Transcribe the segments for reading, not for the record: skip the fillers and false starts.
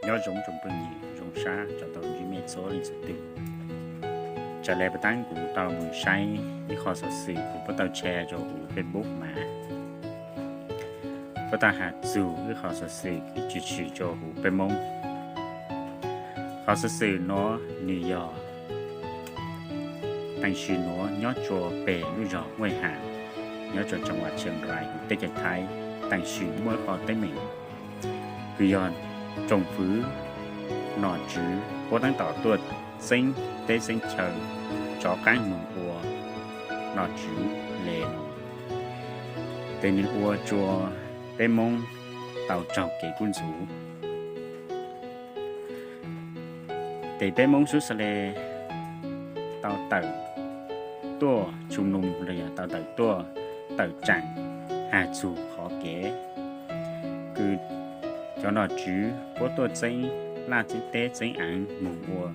nhớ giống trong bên gì giống xa cho tàu duy miệt số lên sự tự trả lời bắt tán của tàu mùi say đi khó sở sự của bắt tàu che cho của Facebook mà bắt tàu hạt dù đi khó sở sự thì chỉ chỉ cho của bên mông khó sở sự nó New York tăng sự nó nhớ cho bể lưu rõ ngoài hàng nhớ cho trong hoạt trường rải của Tây Trạch Thái tăng sự mỗi khó tới mình vì yon trồng phứ nọ chứ có tăng tỏ tuột sinh tế sinh chờ cho cái mừng ua nọ chứ lệ nọ tên nên ua chùa bê mông tàu trọc kể quân số để bê mông xuống sale tàu tàu tua chung nung rồi tàu tàu tua tàu chẳng hà chủ khó kế cứ cho nó chứ có tôi xây là chỉ tế xây ảnh mùng mùa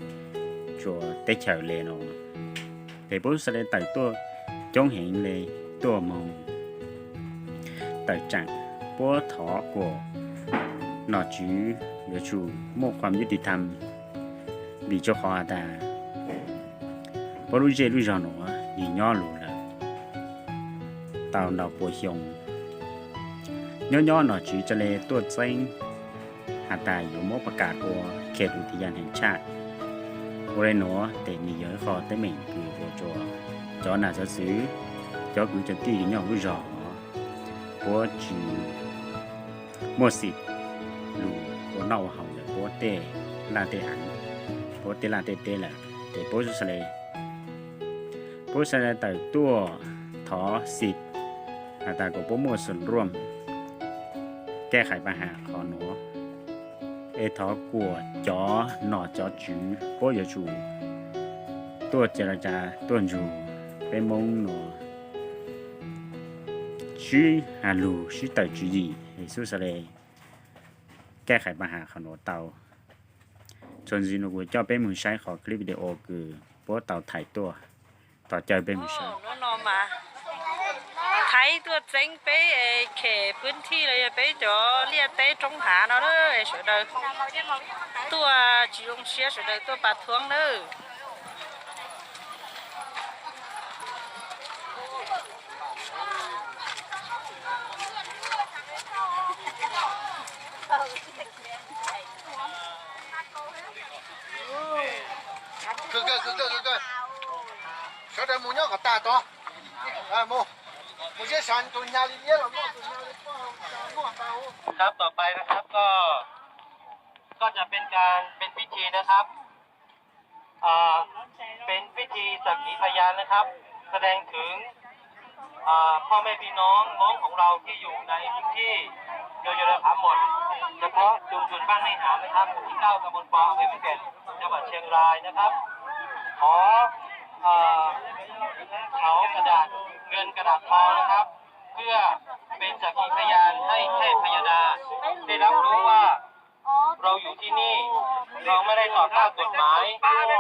cho tế chờ lệ nó để bố sẽ lên tại tôi trong hiện lệ tôi mong tại chẳng bố thọ của nó chứ vừa chủ mộtความยุติธรรมvì cho họ ta bố lui dễ lui rõ nó nhìn nhỏ lù là tao nào bố hiong nhỏ nhỏ nó chứ cho lệ tôi xâyหาตาอยู่มอประกาศว่าเขตอุทยานแห่งชาติบริโนแต่มีเยอะคอแต่เหม่งคือโวจัวจอหน้าจะซื้อจอคือจะตีกันย่องรู้จอบัวจีมัวสิลูบัวเน่าเห่าเลยบัวเตลาเตอันบัวเตลาเตเตแหละแต่บัวจะเลยบัวจะเลยแต่ตัวถอสิทธิ์หาตากับบัวมัวส่วนร่วมแก้ไขปัญหาขอหนูthọ của chó nọ chó chú bố giờ chủ tôi chỉ là cha tôi chủ bên mông nó chú hà lù chú tàu chú gì thì số sẽ đây แก้ไขปัญหาขนมเตาส่วนจีนกูจะเป็นมือใช้ขอคลิปวิดีโอคือโป๊เตาถ่ายตัวต่อใจเป็นมือใช้thấy tôi chính bé kểพื้นที่เลยbé cho lia té trong hạ nó đó sửa đời tôi chỉ dùng xe sửa đời tôi bạt thuốc nữa cứ sửa đời mua nhóc cả ta to à mua một chiếc sàn tụi nhà đi nhé là mua tụi nhà đi mua tao ครับต่อไปนะครับก็จะเป็นการเป็นพิธีนะครับเป็นพิธีสักขีพยานนะครับ แสดงถึงพ่อแม่พี่น้องของเราที่อยู่ในพื้นที่โดยรวมหมดเฉพาะชุมชนบ้านในหามนะครับหมู่ที่ 9 ตำบลปออำเภอภูเก็ตจังหวัดเชียงรายนะครับขอเอากระดาษเงินกระดาษทองนะครับ เพื่อเป็นสักขีพยานให้เทพพยดาได้รับรู้ว่าเราอยู่ที่นี่เราไม่ได้ต่อต้านกฎหมาย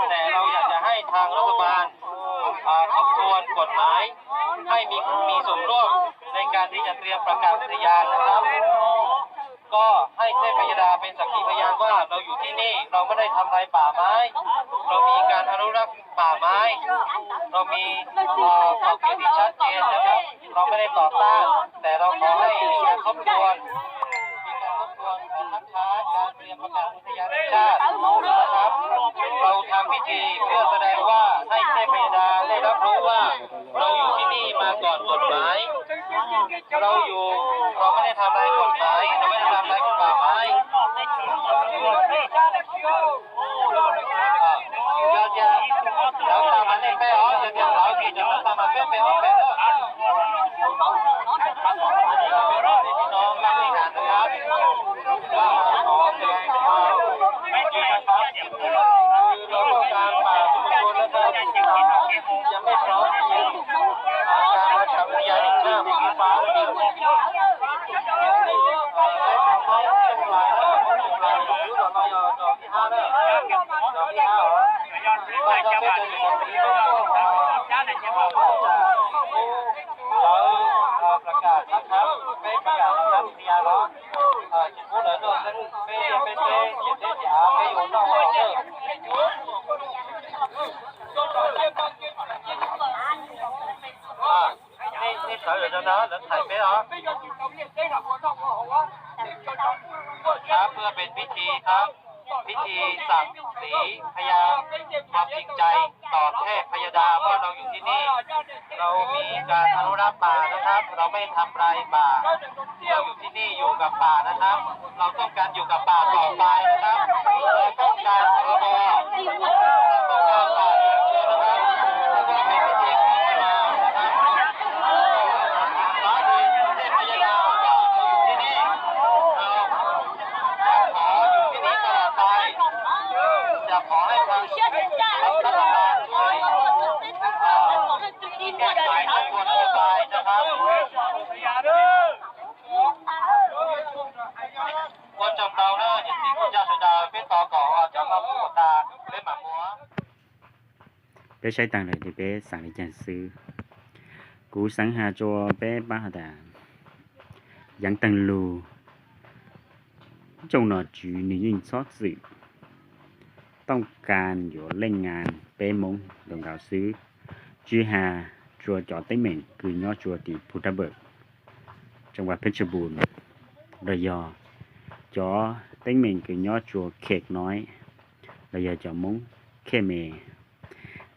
แต่เราอยากจะให้ทางรัฐบาลทบทวนกฎหมายให้มีส่วนร่วมในการที่จะเตรียมประกาศอุทยานนะครับก็ให้เทพพยดาเป็นสักขีพยานว่าเราอยู่ที่นี่เราไม่ได้ทำลายป่าไม้เรามีการอนุรักษ์ป่าไม้เรามีขอบเขตที่ชัดเจนนะครับเราไม่ได้ต่อต้านแต่เราขอให้มีการทบทวนการคัดค้านการเตรียมประกาศอุทยานแห่งชาตินะครับเราทำพิธีเพื่อแสดงว่าให้เทพยดาได้รับรู้ว่าเราอยู่ที่นี่มาก่อนกฎหมายเราไม่ได้ทำลายกฎหมายเราไม่ได้ทำลายป่าไม้เราทำมันได้แค่อ๋อจะยังเราที่จะทำมันเป็นอ๋อเป็นพี่น้องมาด้วยกันนะครับว่าขอแสดงความไม่เกี่ยวกับเราต้องการป่าชุมชนนะครับยังไม่พร้อมที่การประกาศอุทยานแห่งชาติมีป่าและมีประกาศนะครับเป็นประกาศทางวิทยาล้อจิตพูดเลยด้วยซึ่งเป็น到好热。นี่สาวอยู่นะหลังถ่ายไปเหรอครับเพื่อเป็นพิธีครับ พิธีสักสีพยานความจริงใจต่อเทพพยดาว่าเราอยู่ที่นี่ เรามีการอนุรักษ์ป่านะครับ เราไม่ทำลายป่าเราอยู่ที่นี่อยู่กับป่านะครับ เราต้องการอยู่กับป่าต่อไปนะครับเราต้องการพรบต้องการป่าอยู่นะครับแล้วก็เป็นพิธีของเรานะครับฟ้าดินเทพพยดาที่นี่เราขออยู่ที่นี่ตลอดไปจะขอให้ทางรัฐบาลช่วยแก้ไขทุกคนสบายนะครับquân trồng đầu nữa những gì quốc gia sẽ đào bên tỏ cỏ cho nó một ta bên mặt múa béใช้ตังค์เลยเbéสั่งในจานซื้อกูสั่งหาจัวเบ๊บ้าดายังตังลูจงหนอจือนี่ยิ่งซอสสื่อต้องการอยู่เล่นงานเป๊มงดงดาวซื้อจือหาจัวจอดเต้เหม่งคือย่อจัวตีพุทธเบิกจังหวัดเพชรบูรณ์ระยองจอเต้เหม่งคือย่อจัวเขกน้อยระยองจอมงแค่เม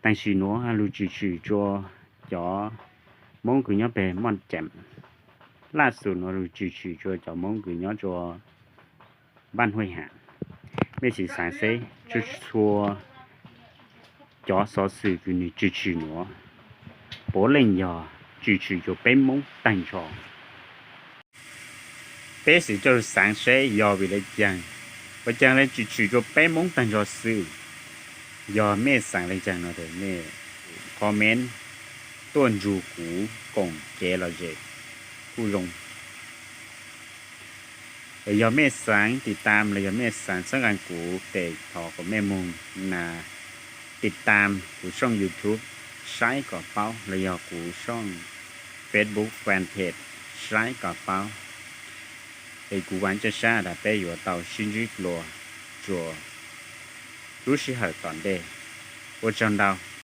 但是喏，还路继续做叫蒙古人被满正，那时喏路继续做叫蒙古人做班会下，没是上些就说叫啥事给你继续喏，不能呀，继续就被蒙等着，这是就是上些要为了讲，我讲了继续就被蒙等着事。ยอแม่สั่งเลยจังเนาะเด้อแม่คอมเมนต์ต้นจูกูกงเจเราเจผู้ลงเลยยอแม่สั่งติดตามเลยยอแม่สั่งสังกันกูเตะทอกับแม่มุงนาติดตามกูช่อง YouTube ใช้กระเป๋าเลยยอกูช่อง Facebook แฟนเพจใช้กระเป๋าไอ้กูวันจะชาดาไปอยู่ต่อชินจิกลัวจัวรู้สิเหตุตอนเด้我讲到